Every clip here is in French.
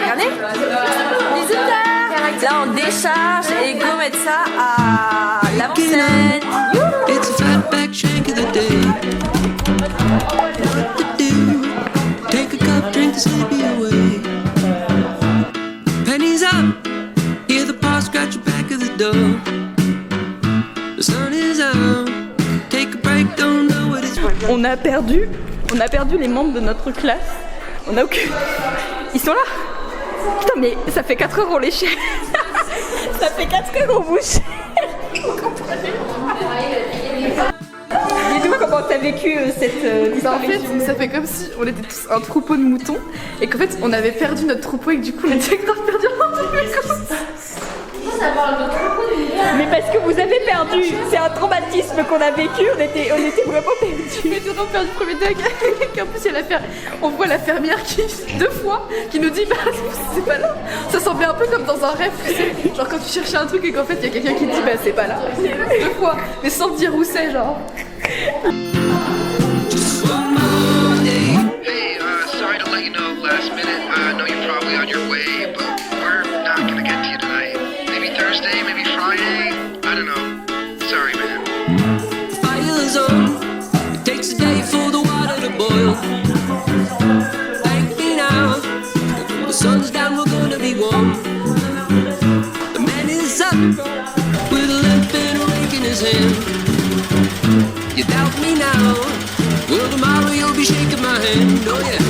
Regardez. Là on décharge et go mettre ça à l'avant-scène. It's a fatback shank of the day. Take a cup, drink to sleep you away. Pennies up, hear the paw scratch the back of the door. The sun is out, take a break, don't know what it's. On a perdu les membres de notre classe. On a aucune. Ils sont là. Putain mais ça fait 4 heures on les cherche. Ça fait 4 heures on vous cherche. Dis-nous comment t'as vécu cette En fait, ça fait comme si on était tous un troupeau de moutons et qu'en fait on avait perdu notre troupeau et que du coup on était grave perdu en Mais parce que vous avez perdu. C'est un traumatisme qu'on a vécu. On était vraiment perdus. On était vraiment perdu premier deck. Et en plus on voit la fermière qui 2 fois qui nous dit bah c'est pas là. Ça semblait un peu comme dans un rêve, tu sais. Genre quand tu cherchais un truc et qu'en fait il y a quelqu'un qui te dit bah c'est pas là. 2 fois, mais sans te dire où c'est genre. Hey, sorry to let you know last minute. I know you're probably on your way, but we're not gonna get to you tonight. Maybe Thursday, maybe Friday. I don't know. Sorry, man. The fire's on, it takes a day for the water to boil. Thank me now, when the sun's down we're gonna be warm. The man is up, with a limp and a rake in his hand. You doubt me now, well tomorrow you'll be shaking my hand, oh yeah.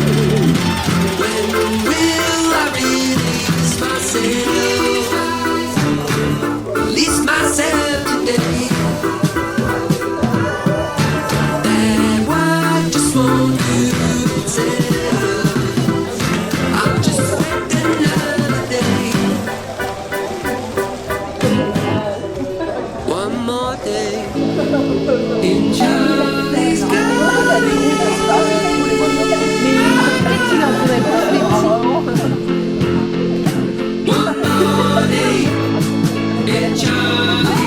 When will I release myself? Release myself today. That what I just want you to tell. I'm just waiting another day. One more day in Charlie's Garden. One more day in Charlie's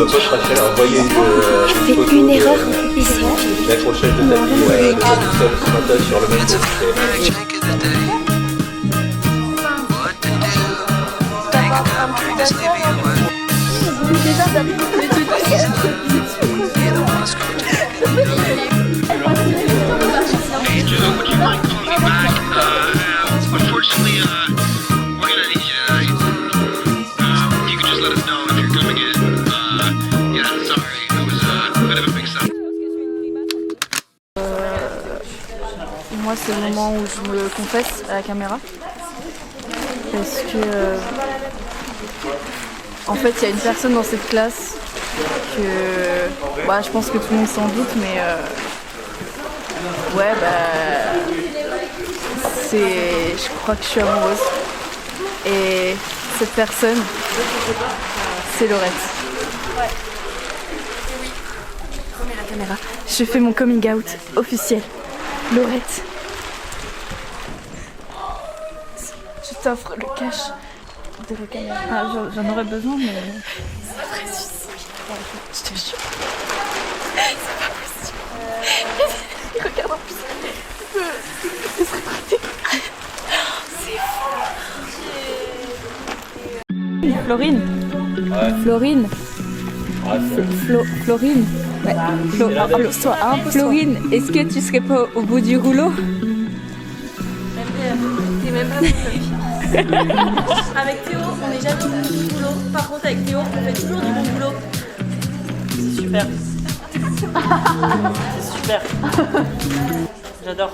Je préfère envoyer une photo une erreur ici. l'accrochage de tapis ce matin sur le même It's a site. fatback shank of the day. What to do? Take a cup, drink to sleep you away. Hear the paw scratch the back of the door. Hey, Joe, would you mind calling me back? Unfortunately, we're gonna need you tonight. You can just let us know if you're coming in. Yeah, sorry, it was a bit of a mix-up. Moi c'est le moment où je me confesse à la caméra. Parce que en fait il y a une personne dans cette classe que je pense que tout le monde s'en doute mais je crois que je suis amoureuse et cette personne c'est Laurette. Remets la caméra. Je fais mon coming out officiel. Laurette. Je t'offre le cash de la caméra. Ah, j'en aurais besoin, mais. C'est vrai, je te jure. C'est pas possible. Regarde en plus. Ce serait pratique. C'est fou. Florine. Ouais. Florine. Florine. Ouais. Florine, est-ce que tu serais pas au bout du rouleau? T'es même pas Avec Théo, on n'est jamais au bout du boulot. Par contre, avec Théo, on fait toujours du bon boulot. C'est super. C'est super. J'adore.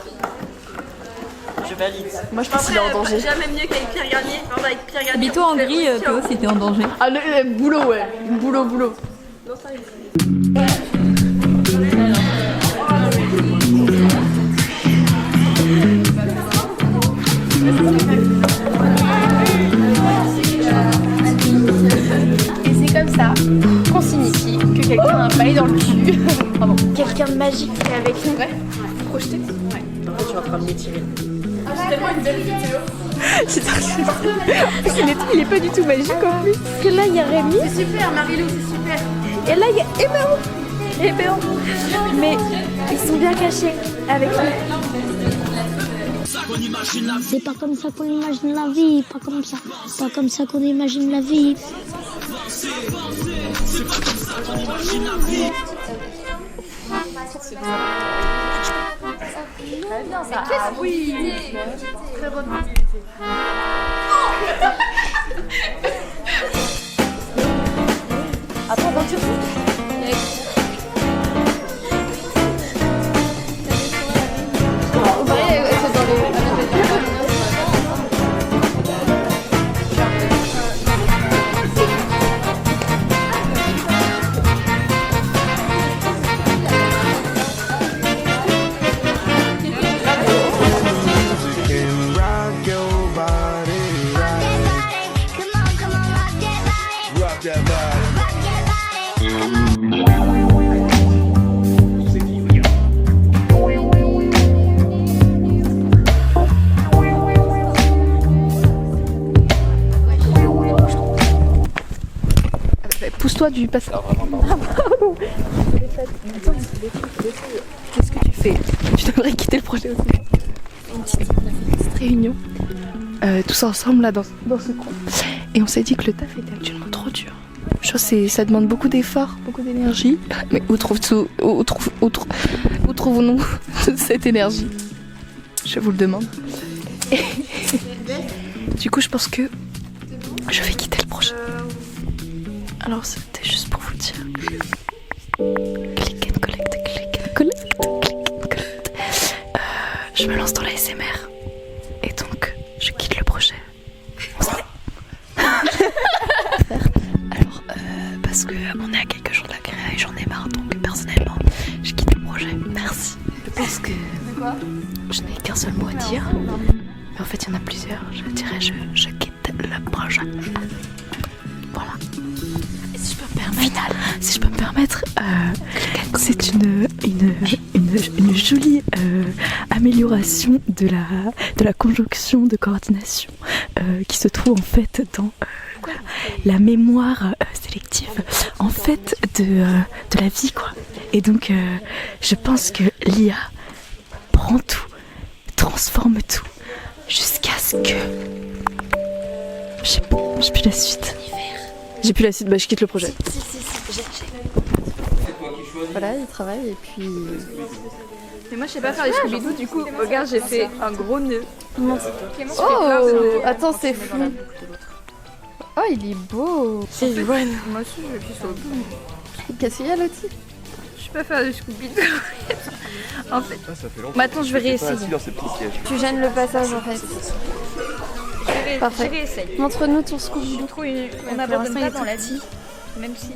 Je valide. Moi je pense qu'il est en danger. Jamais mieux qu'avec Pierre Garnier. Enfin, avec Pierre Garnier. Habille-toi en gris, Théo, si t'es en danger. Ah le boulot ouais. Boulot. Non, ça, Et c'est comme ça qu'on signifie que quelqu'un a un balai dans le cul. Pardon. Quelqu'un de magique est avec nous. Ouais. Projeté. Ouais. En fait, tu es en train de m'étirer. C'est tellement une belle vidéo. Il est pas du tout magique en plus. Parce que là il y a Rémi. C'est super, Marilou, c'est super. Et là il y a Ebéon. Mais ils sont bien cachés avec nous. C'est pas comme ça qu'on imagine la vie, pas comme ça. Pas comme ça qu'on imagine la vie. Très bien ça. Ah oui. Très bonne activité. Attends, dans tu pousse-toi du passage. Pardon. Qu'est-ce que tu fais? Tu devrais quitter le projet aussi. On a fait une petite réunion, tous ensemble là dans ce coin. Et on s'est dit que le taf était actuellement trop dur. Ça demande beaucoup d'efforts, beaucoup d'énergie. Mais où trouvons-nous toute cette énergie? Je vous le demande. Et du coup, je pense que je vais quitter le projet. Alors c'était juste pour vous dire. Click and collect. Je me lance dans la SMR. Et donc, je quitte le projet. Alors, parce que on est à quelques jours de la créa et j'en ai marre. Donc, personnellement, je quitte le projet. Merci. Je pense que je n'ai qu'un seul mot à dire. Mais en fait, il y en a plusieurs. Je dirais, je quitte le projet. Voilà. Si je peux me permettre, c'est une jolie amélioration de la conjonction de coordination qui se trouve en fait dans la mémoire sélective en fait de la vie quoi. Et donc je pense que l'IA prend tout, transforme tout jusqu'à ce que j'ai plus la suite. Bah je quitte le projet. Voilà, il travaille et puis... Mais moi je sais pas faire les Scooby-Doo, du coup, regarde, j'ai fait un gros nœud. Oh, attends, c'est fou. Oh, il est beau. C'est Joanne. Moi aussi, je suis sur le bout. Qu'est-ce qu'il y a, Lottie? Je sais pas faire des Scooby-Doo. En fait... Maintenant, je vais réessayer. Tu gênes le passage, en fait. Parfait. Montre-nous ton Scooby-Doo. On n'abandonne pas dans la vie, même si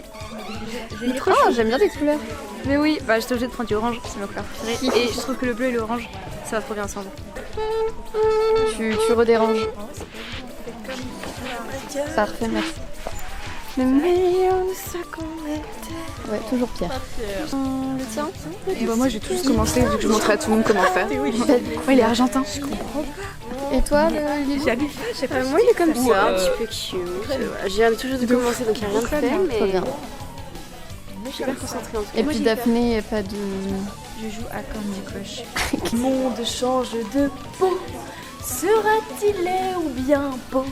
Oh, j'aime bien les couleurs. Mais oui, bah j'étais obligée de prendre du orange, c'est ma couleur préférée. Et je trouve que le bleu et l'orange, ça va trop bien ensemble. Tu redéranges. Parfait, merci. Le meilleur de ce qu'on était. Ouais, toujours Pierre. Le tien? Bah moi j'ai tout juste commencé, vu que je montrais à tout le monde comment faire. Ouais, il est argentin. Je comprends pas. Et toi, j'habite pas, je sais pas. Moi il est comme ça, un petit peu cute. Je viens tout juste de commencer donc il n'y a rien de fait, mais très bien. Je suis hyper concentrée en tout cas. Et puis Daphné, il n'y a pas de... Je joue à Candy Crush. Le monde change de peau. Sera-t-il laid ou bien beau?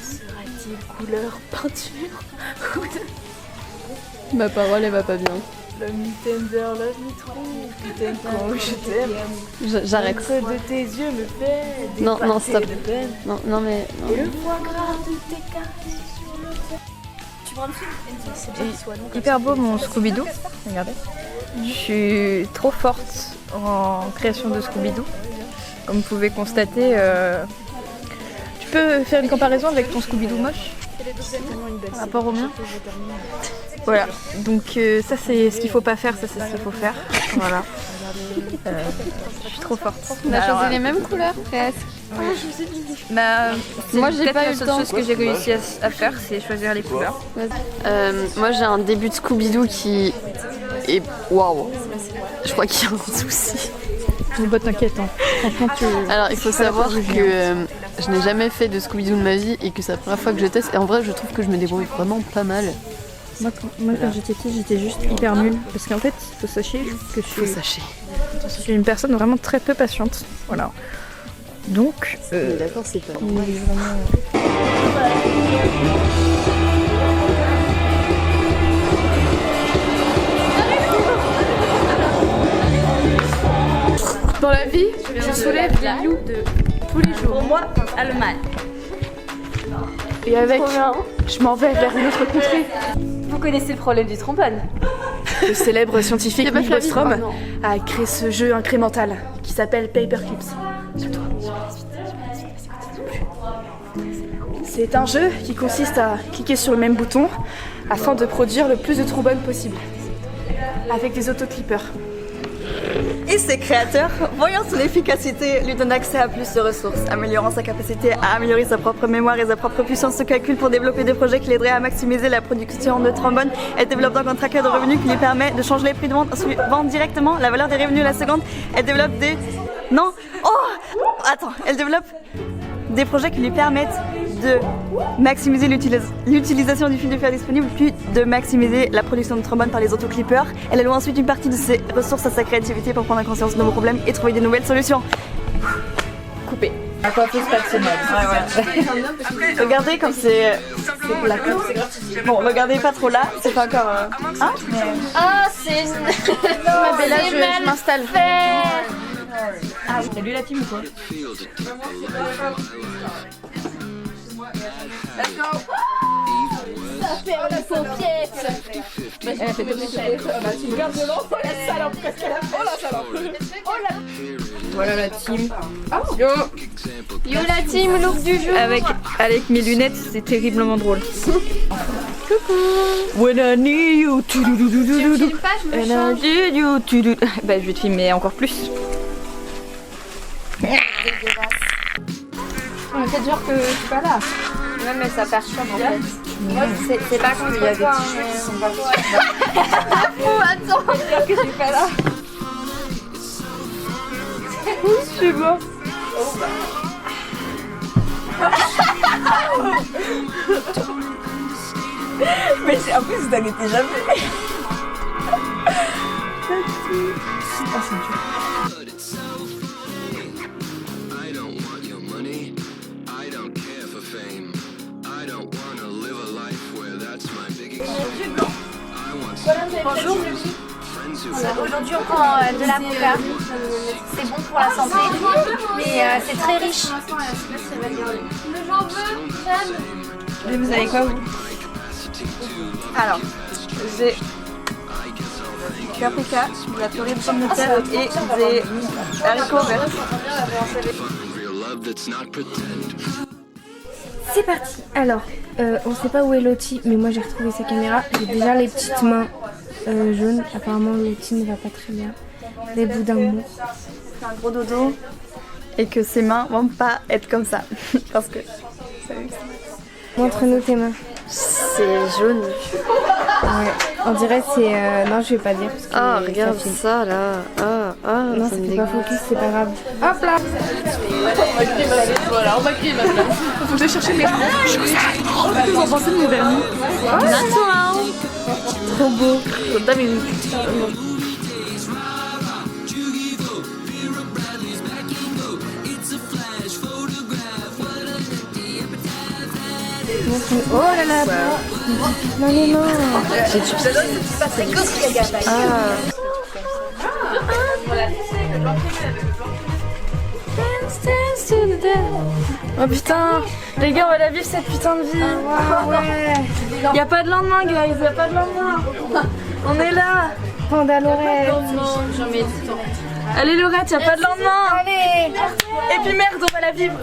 Sera-t-il couleur peinture ou de... Ma parole, elle va pas bien. Love me tender, love me true. Putain, quand je t'aime. J'arrête. L'encre de tes yeux me fait des Non, non, stop. de peine. Non, mais... Non. Et le foie gras de tes caresses sur le teint. Tu prends le film? C'est bien qu'il soit long. Hyper beau mon Scooby-Doo. Regardez. Je suis trop forte en création de Scooby-Doo. Comme vous pouvez constater, tu peux faire une comparaison avec ton Scooby-Doo moche par rapport au mien. Voilà, donc ça c'est ce qu'il faut pas faire, ça c'est ce qu'il faut faire. Voilà. Je suis trop forte. On a choisi les mêmes couleurs presque. Moi j'ai pas eu le temps. La seule chose que j'ai réussi à faire, c'est choisir les couleurs. Moi j'ai un début de Scooby-Doo qui est waouh. Je crois qu'il y a un souci. Bah t'inquiète, hein. Franchement tu... Alors il faut savoir que je n'ai jamais fait de Scooby-Doo de ma vie et que c'est la première fois que je teste. Et en vrai je trouve que je me débrouille vraiment pas mal. Moi quand j'étais petite, j'étais juste hyper nulle. Parce qu'en fait, il faut sachez que je suis une personne vraiment très peu patiente. Voilà. Donc... D'accord, c'est pas normal. Dans la vie, je soulève des loups de tous les jours. Pour moi, Allemagne. Et avec, je m'en vais vers une autre contrée. Vous connaissez le problème du trombone? Le célèbre scientifique Nick Bostrom a créé ce jeu incrémental qui s'appelle Paperclips. C'est un jeu qui consiste à cliquer sur le même bouton afin de produire le plus de trombones possible avec des autoclippers. Et ses créateurs, voyant son efficacité, lui donnent accès à plus de ressources, améliorant sa capacité à améliorer sa propre mémoire et sa propre puissance de calcul pour développer des projets qui l'aideraient à maximiser la production de trombones. Elle développe donc un tracker de revenus qui lui permet de changer les prix de vente en suivant directement la valeur des revenus la seconde. Elle développe des... Non. Oh, attends, elle développe des projets qui lui permettent de maximiser l'utilisation du fil de fer disponible, puis de maximiser la production de trombones par les autoclippers. Elle alloue ensuite une partie de ses ressources à sa créativité pour prendre conscience de nouveaux problèmes et trouver des nouvelles solutions. Coupé. Encore plus pas de ce mode. Regardez comme c'est plat. Bon, regardez pas trop là, c'est pas encore... Hein? Ah, c'est... Non, mais là je m'installe. T'as lu la team ou quoi? Ça fait une paupiette. Tu gardes de l'enfant la salope parce qu'elle a fait la salope. Voilà la team. Yo. Yo la team, look du jour. Avec mes lunettes, c'est terriblement drôle. Coucou. When I need you, Tu me filmes pas, je me change. need you, bah je vais te filmer encore plus. On fait genre que je suis pas là. Ouais, mais ça perturbe en fait. Moi, c'est pas contre Il y a des toi, t-shirts qui sont pas Oh, attends. dire que je suis pas là. C'est bon. Mais en plus, vous n'arrêtez jamais. I don't want your money. I don't care for fame. I don't want to live a life where that's my big extreme. I want Bonjour. Aujourd'hui on prend de l'avocat. C'est bon pour la santé, mais c'est très riche. Mais j'en veux, Et vous avez quoi vous? Alors, j'ai du paprika, de la purée de pommes de terre et des haricots verts. real love that's not pretend. C'est parti. Alors, on sait pas où est Lottie, mais moi j'ai retrouvé sa caméra. J'ai déjà les petites mains jaunes. Apparemment Lottie ne va pas très bien. Les bouts d'amour. C'est un gros dodo et que ses mains vont pas être comme ça parce que... Montre-nous tes mains. c'est jaune. Ouais, on dirait c'est... non, je vais pas dire. Parce que Ah, regarde ça là. Non, ça fait pas focus, c'est pas grave. Hop là. Voilà, on va crier maintenant. Faut que je cherche mes choses. Vous en pensez de mes vernis? Trop beau. Oh là là. Non, non, non. Oh putain, les gars, on va la vivre cette putain de vie. Ouais. Y a pas de lendemain, guys, y a pas de lendemain. On est là. Panda Lorette. Allez, Laurette, y a pas de lendemain. Allez. Et puis merde, on va la vivre.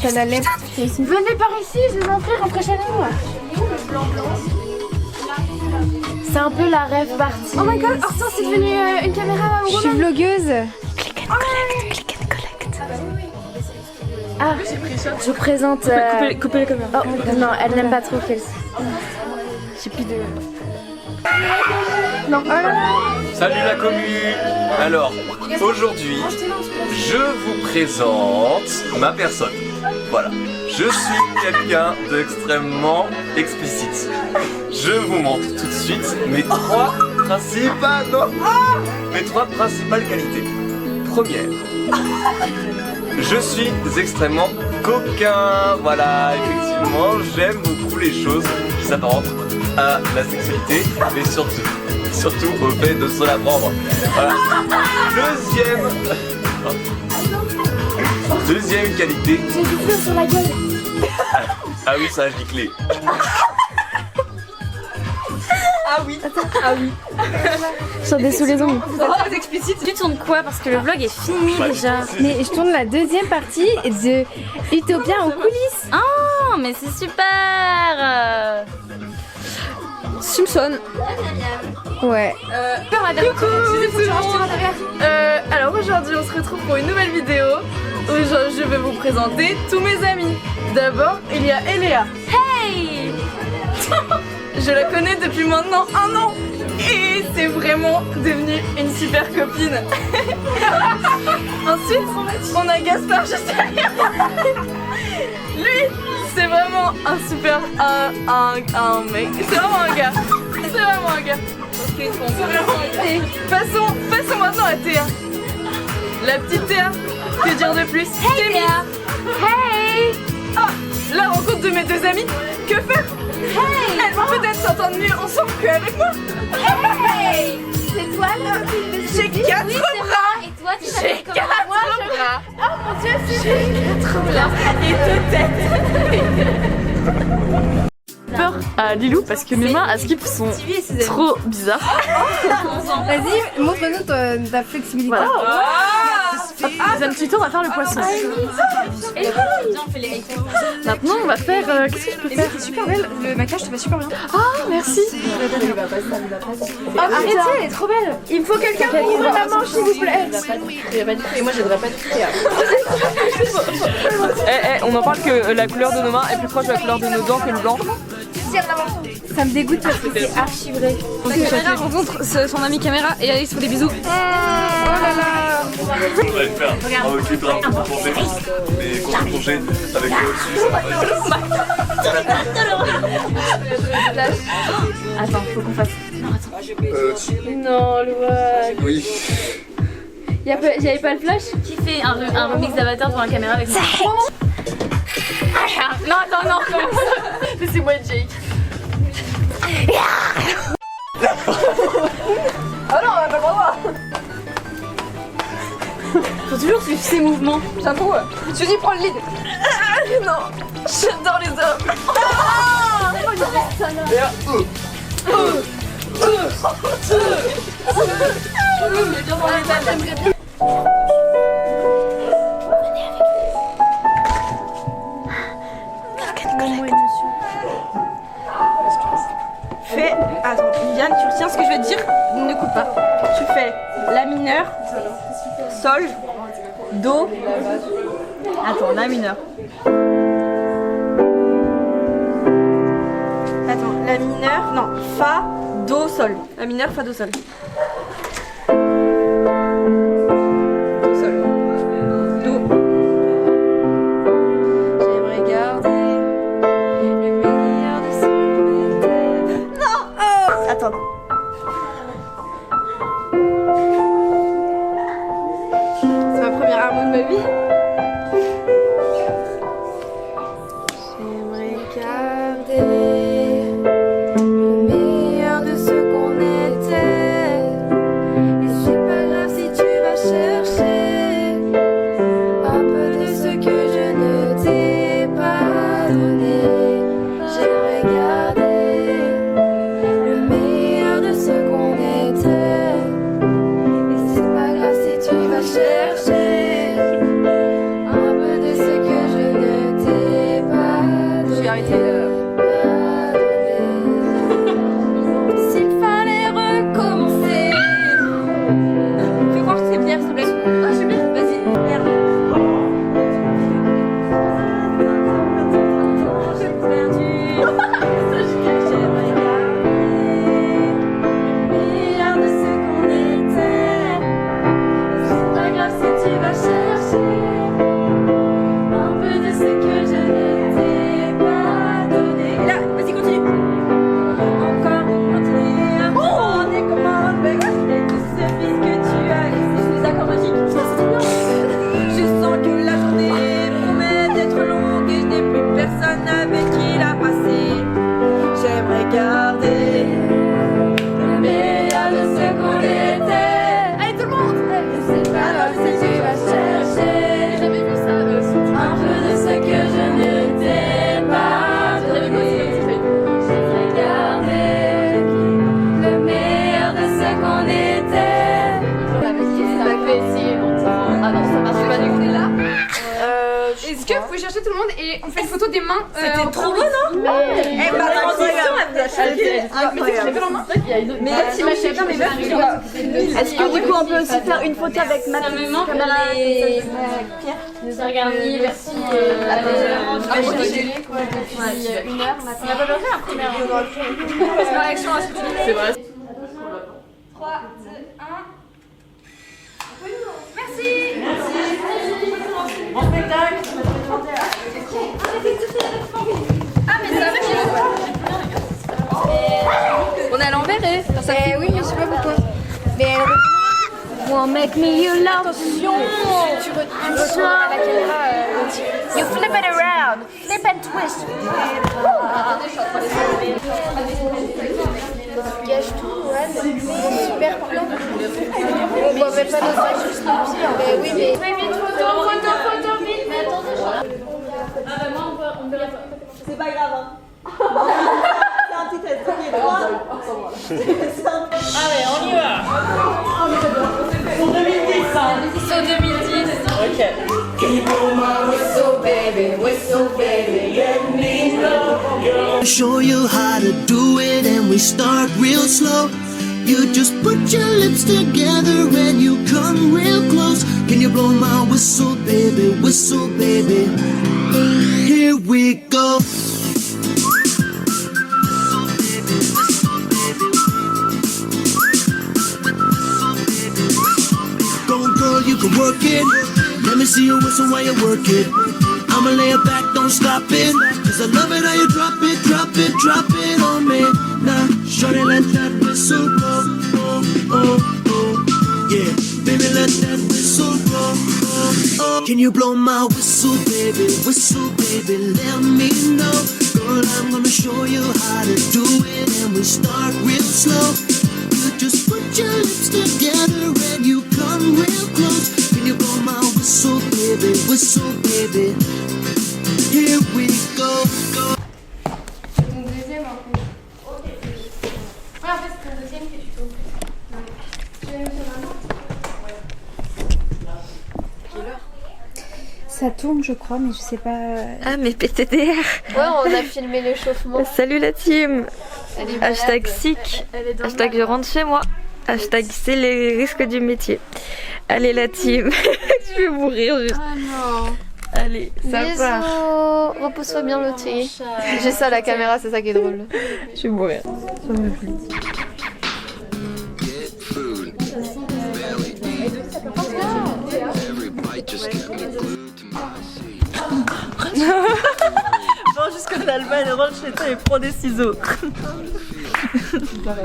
T'as la lèvre. Venez par ici, je vous en prie, rentrez chez nous. C'est un peu la rêve partie. Oh my god, Hortense c'est devenu une caméra Je suis vlogueuse. Click and collect. Ah, je présente. Coupez les caméras. Oh non, elle n'aime pas trop Kelsey. J'ai plus de... Non, oh là là. Salut la commu. Alors, aujourd'hui, je vous présente ma personne. Voilà. Je suis quelqu'un d'extrêmement explicite. Je vous montre tout de suite mes trois principales qualités. Première, je suis extrêmement coquin. Voilà, effectivement, j'aime beaucoup les choses qui s'apparentent à la sexualité, mais surtout au fait de se la prendre. Voilà. Deuxième qualité. J'ai du flou sur la gueule. Ah oui, ça, je dis clé. Ah oui. Sur des sous les ongles. Vous êtes très explicite. Tu tournes quoi? Parce que le vlog est fini déjà. Mais je tourne la deuxième partie de Utopia en coulisses. Oh, mais c'est super. Simpson. Ouais. Alors aujourd'hui on se retrouve pour une nouvelle vidéo où je vais vous présenter tous mes amis. D'abord il y a Eléa. Hey. Je la connais depuis maintenant 1 an et c'est vraiment devenu une super copine. Ensuite on a Gaspard juste derrière. Lui c'est vraiment un super un mec. C'est vraiment un gars. C'est vraiment un gars. Et passons maintenant à Théa. La petite Théa. Que dire de plus? Hey Théa. Hey. Ah, la rencontre de mes deux amis. Que faire? Hey. Elles vont peut-être s'entendre mieux ensemble qu'avec moi. Hey. C'est toi le... J'ai 4 bras. Et toi tu J'ai 4 bras. Oh mon dieu, c'est... J'ai 4 bras et 2 têtes. Peur à Lilou parce que mes mains à skip sont trop bizarres. Vas-y, montre-nous ta flexibilité. Voilà. Les âmes tuto, on va faire le poisson. Maintenant, on va faire. Qu'est-ce que je peux faire? C'est super belle, le maquillage te va super bien. Ah, merci. Arrêtez, elle est trop belle. Il me faut quelqu'un pour ouvrir la manche, s'il vous plaît. Et moi j'aimerais pas de On en parle que la couleur de nos mains est plus proche de la couleur de nos dents que le blanc. Ça me dégoûte parce que c'est archi vrai. Caméra rencontre son ami caméra et Alice fait des bisous. On va le faire. On va clip là pour plonger. Mais quand on plongeait avec le au-dessus, ça va pas. Attends, faut qu'on fasse. Non, Louane. Oui. Y'avait pas le flash? Qui fait un remix d'Avatar devant la caméra avec moi? Non, attends, non. Laissez-moi Jake. Oh non, on va pas le voir. Faut toujours suivre ses mouvements. J'avoue. Je dis prends le lead. Non, j'adore les hommes. Fais. Attends, Viviane, tu retiens ce que je vais te dire? Ne coupe pas. Tu fais la mineur, sol, do. Attends, la mineur. Attends, la mineure, non, fa, do, sol. La mineure, fa, do, sol. Do, sol. Do. J'aimerais garder le meilleur de ce qu'on était. Non! Oh! Attends. C'est ma première harmonie de ma vie. J'aimerais garder le meilleur de ce qu'on était. Et c'est pas grave si tu vas chercher un peu de ce que je ne t'ai pas donné. J'aimerais garder le meilleur de ce qu'on était. Et c'est pas grave si tu vas chercher un peu de ce que je ne t'ai pas donné. Je vais arrêter. S'il fallait est-ce que vous pouvez chercher tout le monde et on fait une photo des mains C'était trop beau, non? Mais la transition, elle vous a choqué. mais si ma chérie, mais est-ce que du coup on peut aussi faire une photo avec ma caméra Nous a regardé, merci. Depuis 1 heure maintenant. on a pas besoin après c'est ma réaction à ce que tu dis. C'est vrai. 3, 2, 1. Merci. Bon spectacle. Ah mais ça va, on est à l'envers Oui, mais je sais pas pourquoi. Mais elle Won't make me your love. Attention. Tu retournes à la caméra. You flip it around. Flip and twist. Gâche tout, ouais. Super plan. On voit même pas nos faces, juste nos pieds. Mais oui, mais. Vite, photo, vite. Mais attendez, moi, on peut la faire. C'est pas grave, hein. C'est un petit test, premier droit. Allez, on y va. Sur 2010, hein. Sur 2010. Ok. Show you how to do it and we start real slow. You just put your lips together and you come real close. Can you blow my whistle, baby, whistle, baby? Here we go. Go girl, you can work it. Let me see you whistle while you work it. I'ma lay it back, don't stop it. Cause I love it how you drop it, drop it, drop it on me. Now, shorty, let that whistle go. Oh, oh, oh. Yeah, baby, let that whistle go. Oh, oh. Can you blow my whistle, baby? Whistle, baby, let me know. Girl, I'm gonna show you how to do it. And we start real slow. You just put your lips together and you come real close. Can you blow my whistle, baby? Whistle, baby. Here we go. Ton deuxième en fait. Ouais, en fait, c'est ton deuxième que tu tournes. Tu veux me faire maintenant? Ça tourne, je crois, mais je sais pas. Ah, mais PTDR. Ouais, on a filmé l'échauffement. Salut la team. Elle est malade. Hashtag sick. Hashtag je rentre chez moi. Hashtag c'est les risques du métier. Allez la team. Je vais mourir juste. Ah non. Allez, ça part. Bisous. Repose-toi bien, Lottie. J'ai ça à la caméra, c'est ça qui est drôle. Je vais mourir. Ça me plaît. Get food, barely eat. Every bite just kept me glued to my seat. Bon, jusqu'en Allemagne, rentre chez toi et prends des ciseaux.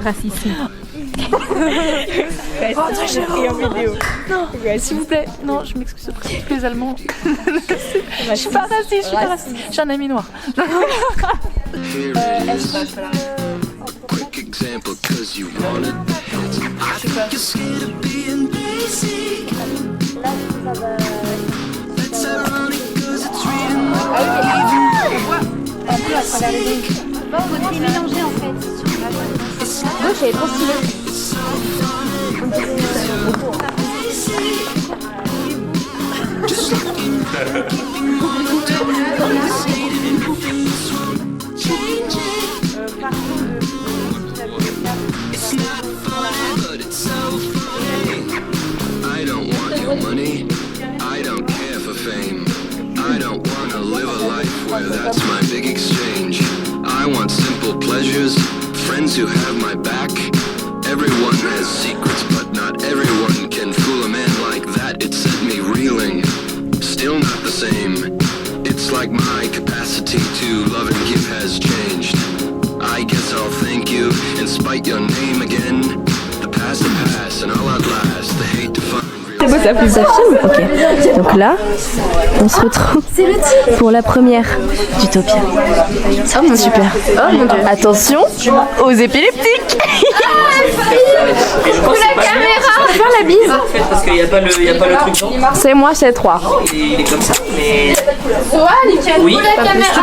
Racisme. Rentre chez toi en vidéo. Non, s'il vous plaît. Non, je m'excuse auprès des Allemands. Je suis pas raciste, j'ai un ami noir. Here it is. Quick example, cause you wanted the hits. I think you're scared of being basic. That's ironic, cause it's reading my Bon, votre est mélangé en fait. Gauche, elle est trop stylée. just looking back. It's not funny, but it's so funny. I don't want your money. I don't care for fame. I don't want to live a life where that's my big exchange. I want simple pleasures, friends who have my back. Everyone has secrets, but not everyone can fool a man like that. It sent me reeling, still not the same. It's like my capacity to love and give has changed. I guess I'll thank you and spite your name again. The past will pass and I'll outlast the hate to find. C'est beau, ça plus ça filme. Ok. Donc là, on se retrouve pour la première d'Utopia. Oh mon super. Oh mon dieu. Attention aux épileptiques. Coucou la caméra. Faire la bise. Parce qu'il n'y a pas le truc non. C'est moi, c'est 3. Il est comme ça. Mais... Toi, nickel. Oui. La caméra.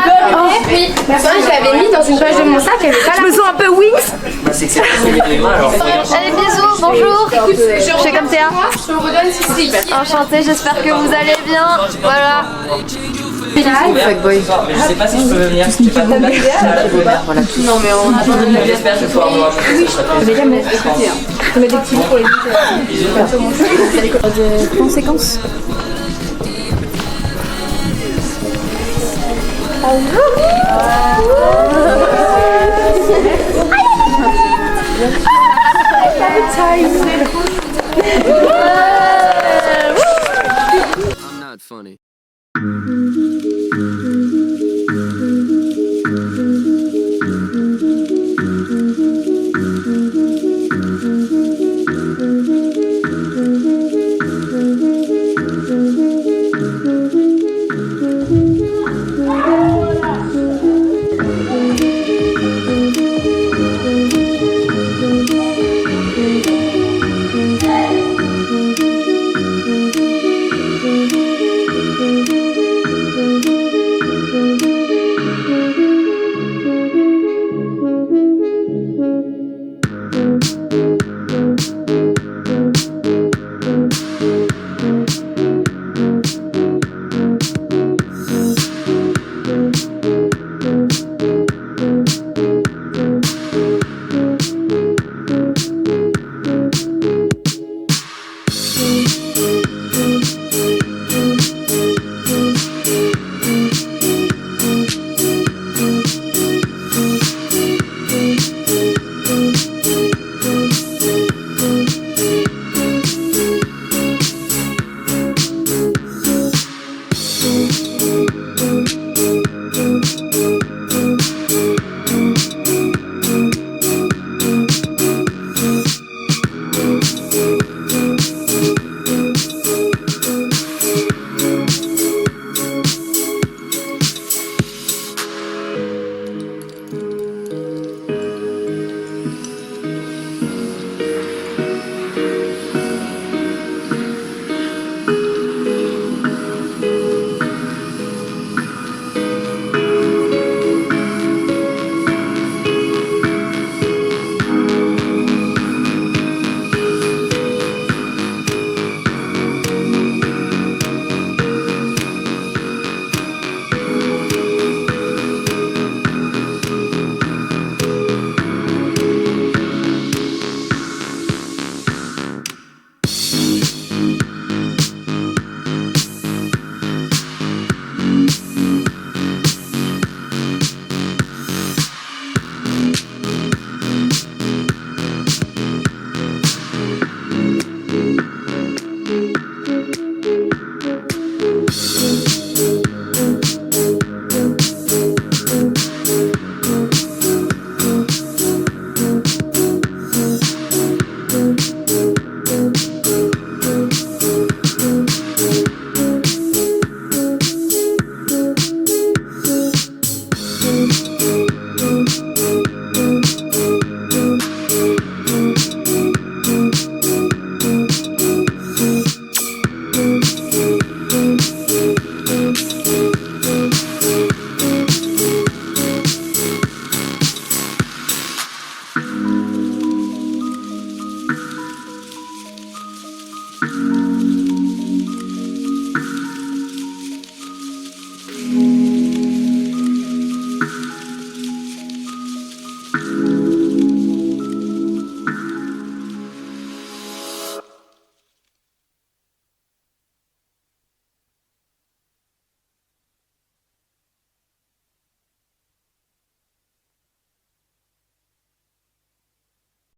Oui. Moi, je l'avais mis dans une poche de mon sac. Elle est pas là. Je me sens un peu wings. Bah, c'est que c'est pas les mains alors. Allez, bisous, bonjour. Écoute, Je fais comme Théa. je te redonne si c'est ici. Enchantée, j'espère que vous allez bien. Voilà. Fuckboy. Mais je sais pas si je peux venir. J'ai pas de place. Voilà. Non, mais on a pas de J'espère que je vais pouvoir me rajouter. Ça serait Mais là, mais écoutez, je mets des petits mots pour les de conséquences. I'm not funny.